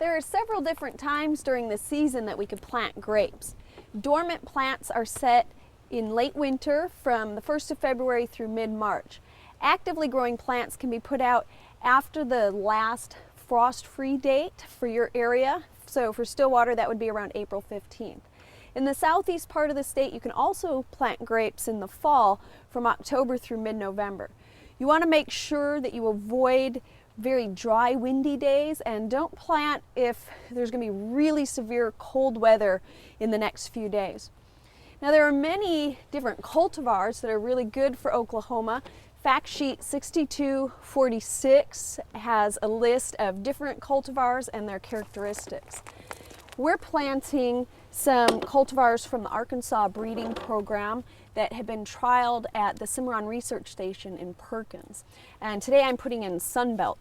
There are several different times during the season that we could plant grapes. Dormant plants are set in late winter from the 1st of February through mid-March. Actively growing plants can be put out after the last frost-free date for your area. So for Stillwater, that would be around April 15th. In the southeast part of the state, you can also plant grapes in the fall from October through mid-November. You want to make sure that you avoid very dry, windy days, and don't plant if there's going to be really severe cold weather in the next few days. Now, there are many different cultivars that are really good for Oklahoma. Fact sheet 6246 has a list of different cultivars and their characteristics. We're planting some cultivars from the Arkansas breeding program that have been trialed at the Cimarron Research Station in Perkins. And today I'm putting in Sunbelt.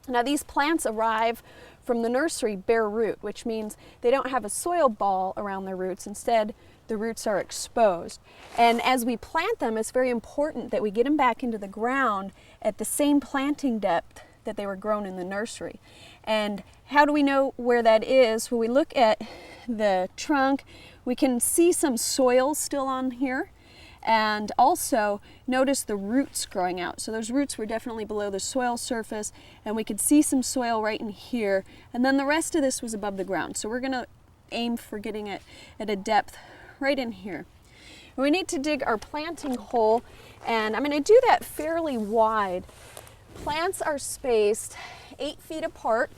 Now, these plants arrive from the nursery bare root, which means they don't have a soil ball around their roots. Instead, the roots are exposed. And as we plant them, it's very important that we get them back into the ground at the same planting depth that they were grown in the nursery. And how do we know where that is? When we look at the trunk, we can see some soil still on here. And also notice the roots growing out. So those roots were definitely below the soil surface, and we could see some soil right in here. And then the rest of this was above the ground. So we're going to aim for getting it at a depth right in here. We need to dig our planting hole, and I'm going to do that fairly wide. Plants are spaced 8 feet apart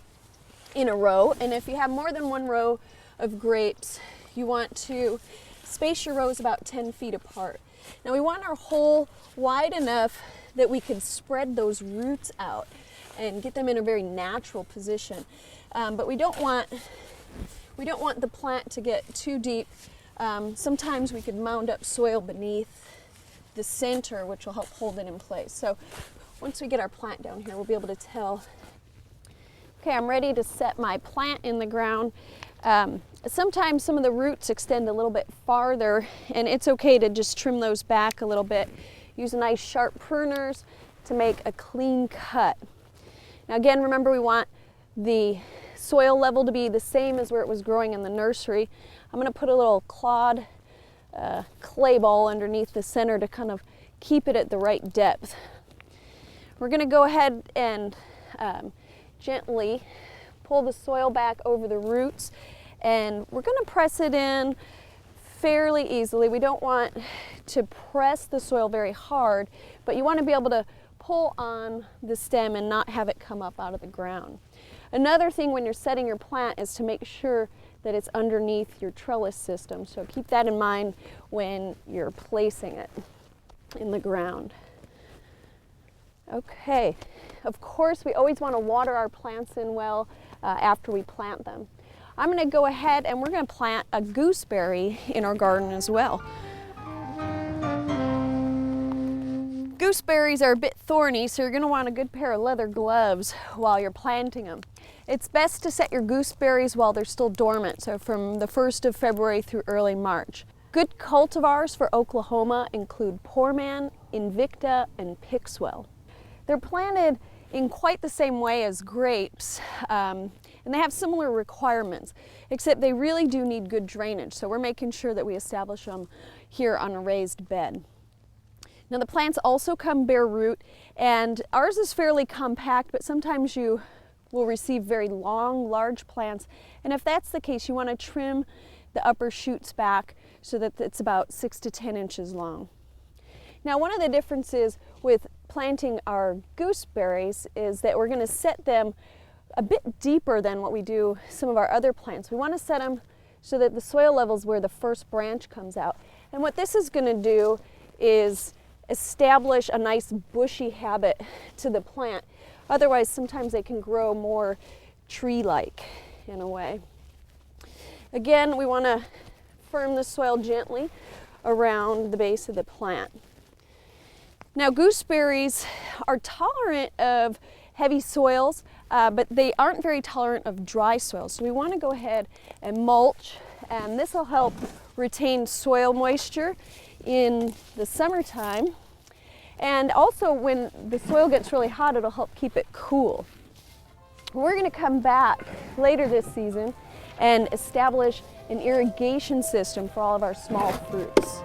in a row, and if you have more than one row of grapes, you want to space your rows about 10 feet apart. Now, we want our hole wide enough that we can spread those roots out and get them in a very natural position. But we don't want the plant to get too deep. Sometimes we could mound up soil beneath the center, which will help hold it in place. So once we get our plant down here, we'll be able to tell. Okay, I'm ready to set my plant in the ground. Sometimes some of the roots extend a little bit farther, and it's okay to just trim those back a little bit. Use nice sharp pruners to make a clean cut. Now again, remember, we want the soil level to be the same as where it was growing in the nursery. I'm going to put a little clawed clay ball underneath the center to kind of keep it at the right depth. We're going to go ahead and gently pull the soil back over the roots, and we're going to press it in fairly easily. We don't want to press the soil very hard, but you want to be able to pull on the stem and not have it come up out of the ground. Another thing when you're setting your plant is to make sure that it's underneath your trellis system, so keep that in mind when you're placing it in the ground. Okay, of course we always want to water our plants in well after we plant them. I'm going to go ahead and we're going to plant a gooseberry in our garden as well. Gooseberries are a bit thorny, so you're going to want a good pair of leather gloves while you're planting them. It's best to set your gooseberries while they're still dormant, so from the 1st of February through early March. Good cultivars for Oklahoma include Poor Man, Invicta, and Pixwell. They're planted in quite the same way as grapes, and they have similar requirements, except they really do need good drainage, so we're making sure that we establish them here on a raised bed. Now, the plants also come bare root, and ours is fairly compact, but sometimes you will receive very long, large plants, and if that's the case, you want to trim the upper shoots back so that it's about 6 to 10 inches long. Now, one of the differences with planting our gooseberries is that we're going to set them a bit deeper than what we do some of our other plants. We want to set them so that the soil level is where the first branch comes out. And what this is going to do is establish a nice bushy habit to the plant. Otherwise, sometimes they can grow more tree-like in a way. Again, we want to firm the soil gently around the base of the plant. Now, gooseberries are tolerant of heavy soils, but they aren't very tolerant of dry soils. So we want to go ahead and mulch, and this will help retain soil moisture in the summertime. And also when the soil gets really hot, it'll help keep it cool. We're going to come back later this season and establish an irrigation system for all of our small fruits.